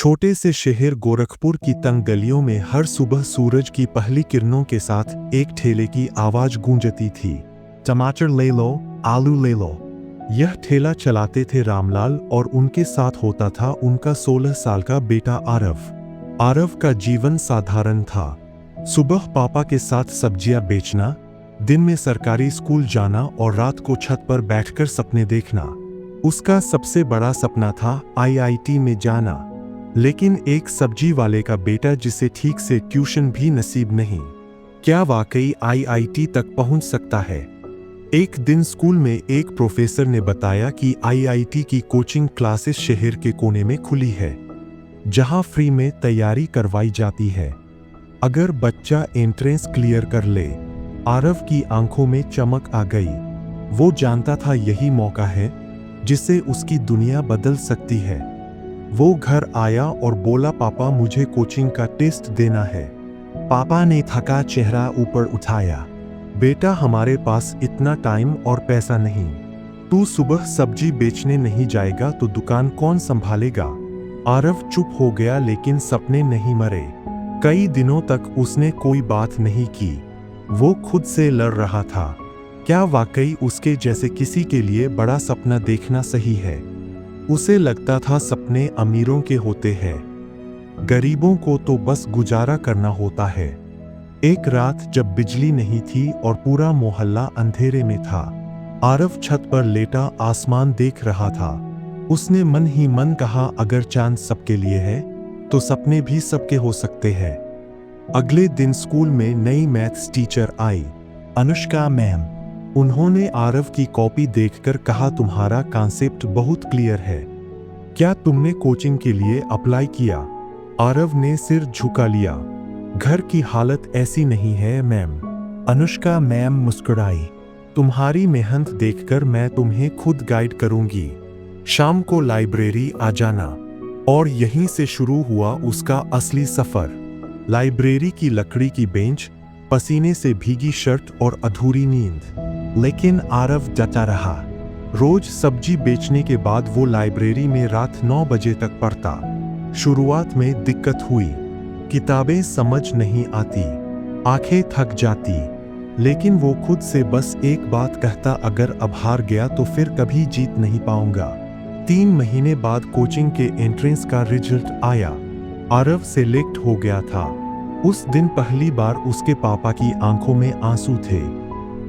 छोटे से शहर गोरखपुर की तंग गलियों में हर सुबह सूरज की पहली किरणों के साथ एक ठेले की आवाज गूंजती थी। टमाटर ले लो, आलू ले लो। यह ठेला चलाते थे रामलाल और उनके साथ होता था उनका 16 साल का बेटा आरव। आरव का जीवन साधारण था। सुबह पापा के साथ सब्जियां बेचना, दिन में सरकारी स्कूल जाना और रात को छत पर बैठकर सपने देखना। उसका सबसे बड़ा सपना था आईआईटी में जाना। लेकिन एक सब्जी वाले का बेटा जिसे ठीक से ट्यूशन भी नसीब नहीं, क्या वाकई आईआईटी तक पहुंच सकता है? एक दिन स्कूल में एक प्रोफेसर ने बताया कि आईआईटी की कोचिंग क्लासेस शहर के कोने में खुली है, जहां फ्री में तैयारी करवाई जाती है अगर बच्चा एंट्रेंस क्लियर कर ले। आरव की आंखों में चमक आ गई। वो जानता था यही मौका है जिससे उसकी दुनिया बदल सकती है। वो घर आया और बोला, पापा मुझे कोचिंग का टेस्ट देना है। पापा ने थका चेहरा ऊपर उठाया, बेटा हमारे पास इतना टाइम और पैसा नहीं। तू सुबह सब्जी बेचने नहीं जाएगा तो दुकान कौन संभालेगा? आरव चुप हो गया, लेकिन सपने नहीं मरे। कई दिनों तक उसने कोई बात नहीं की। वो खुद से लड़ रहा था। क्या वाकई उसके जैसे किसी के लिए बड़ा सपना देखना सही है? उसे लगता था सपने अमीरों के होते हैं, गरीबों को तो बस गुजारा करना होता है। एक रात जब बिजली नहीं थी और पूरा मोहल्ला अंधेरे में था, आरव छत पर लेटा आसमान देख रहा था। उसने मन ही मन कहा, अगर चांद सबके लिए है तो सपने भी सबके हो सकते हैं। अगले दिन स्कूल में नई मैथ्स टीचर आई, अनुष्का मैम। उन्होंने आरव की कॉपी देखकर कहा, तुम्हारा कॉन्सेप्ट बहुत क्लियर है। क्या तुमने कोचिंग के लिए अप्लाई किया? आरव ने सिर झुका लिया। घर की हालत ऐसी नहीं है मैम। अनुष्का मैम मुस्कुराई, तुम्हारी मेहनत देखकर मैं तुम्हें खुद गाइड करूंगी। शाम को लाइब्रेरी आ जाना। और यहीं से शुरू हुआ उसका असली सफर। लाइब्रेरी की लकड़ी की बेंच, पसीने से भीगी शर्ट और अधूरी नींद। लेकिन आरव डटा रहा। रोज सब्जी बेचने के बाद वो लाइब्रेरी में रात 9 बजे तक पढ़ता। शुरुआत में दिक्कत हुई, किताबें समझ नहीं आती, आंखें थक जाती, लेकिन वो खुद से बस एक बात कहता, अगर अब हार गया तो फिर कभी जीत नहीं पाऊंगा। 3 महीने बाद कोचिंग के एंट्रेंस का रिजल्ट आया। आरव सेलेक्ट हो गया था। उस दिन पहली बार उसके पापा की आंखों में आंसू थे,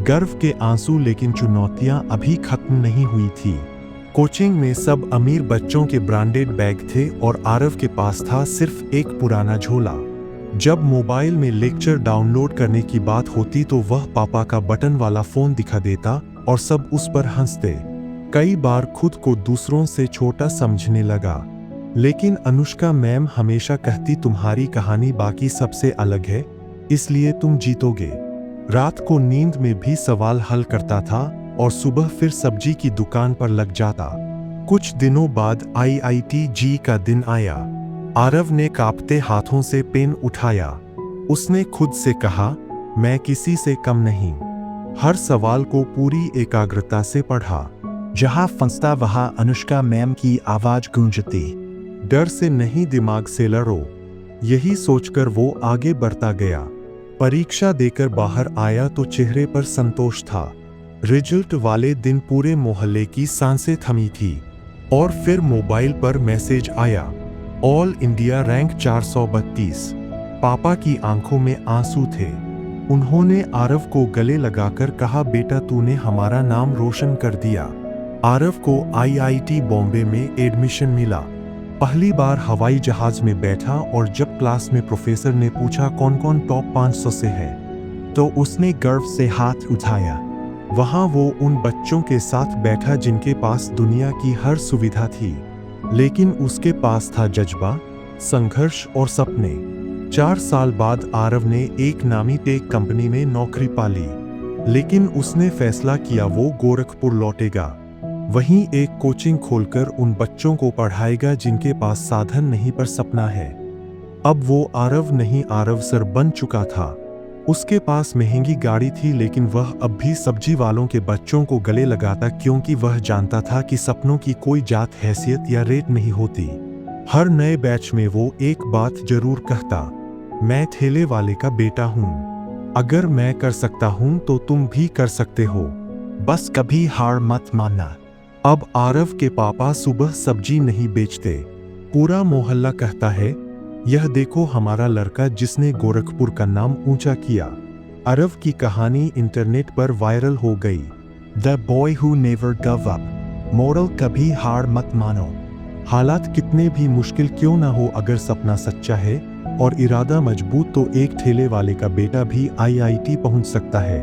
गर्व के आंसू, लेकिन चुनौतियां अभी खत्म नहीं हुई थी। कोचिंग में सब अमीर बच्चों के ब्रांडेड बैग थे और आरव के पास था सिर्फ एक पुराना झोला। जब मोबाइल में लेक्चर डाउनलोड करने की बात होती तो वह पापा का बटन वाला फोन दिखा देता और सब उस पर हंसते। कई बार खुद को दूसरों से छोटा समझने लगा, लेकिन अनुष्का मैम हमेशा कहती, तुम्हारी कहानी बाकी सबसे अलग है, इसलिए तुम जीतोगे। रात को नींद में भी सवाल हल करता था और सुबह फिर सब्जी की दुकान पर लग जाता। कुछ दिनों बाद आईआईटी जी का दिन आया। आरव ने कांपते हाथों से पेन उठाया। उसने खुद से कहा, मैं किसी से कम नहीं। हर सवाल को पूरी एकाग्रता से पढ़ा। जहां फंसता वहां अनुष्का मैम की आवाज गूंजती, डर से नहीं दिमाग से लड़ो। यही सोचकर वो आगे बढ़ता गया। परीक्षा देकर बाहर आया तो चेहरे पर संतोष था। रिजल्ट वाले दिन पूरे मोहल्ले की सांसें थमी थी। और फिर मोबाइल पर मैसेज आया, ऑल इंडिया रैंक 432। पापा की आंखों में आंसू थे। उन्होंने आरव को गले लगाकर कहा, बेटा तूने हमारा नाम रोशन कर दिया। आरव को आईआईटी बॉम्बे में एडमिशन मिला। पहली बार हवाई जहाज में बैठा और जब क्लास में प्रोफेसर ने पूछा कौन कौन टॉप 500 से है, तो उसने गर्व से हाथ उठाया। वहां वो उन बच्चों के साथ बैठा जिनके पास दुनिया की हर सुविधा थी, लेकिन उसके पास था जज्बा, संघर्ष और सपने। 4 साल बाद आरव ने एक नामी टेक कंपनी में नौकरी पाली, लेकिन उसने फैसला किया वो गोरखपुर लौटेगा। वहीं एक कोचिंग खोलकर उन बच्चों को पढ़ाएगा जिनके पास साधन नहीं पर सपना है। अब वो आरव नहीं, आरव सर बन चुका था। उसके पास महंगी गाड़ी थी, लेकिन वह अब भी सब्जी वालों के बच्चों को गले लगाता, क्योंकि वह जानता था कि सपनों की कोई जात, हैसियत या रेट नहीं होती। हर नए बैच में वो एक बात जरूर कहता, मैं ठेले वाले का बेटा हूँ। अगर मैं कर सकता हूँ तो तुम भी कर सकते हो। बस कभी हार मत मानना। अब आरव के पापा सुबह सब्जी नहीं बेचते। पूरा मोहल्ला कहता है, यह देखो हमारा लड़का जिसने गोरखपुर का नाम ऊंचा किया। आरव की कहानी इंटरनेट पर वायरल हो गई। The boy who never gov up. Moral, कभी हार मत मानो। हालात कितने भी मुश्किल क्यों ना हो, अगर सपना सच्चा है और इरादा मजबूत तो एक ठेले वाले का बेटा भी IIT पहुंच सकता है।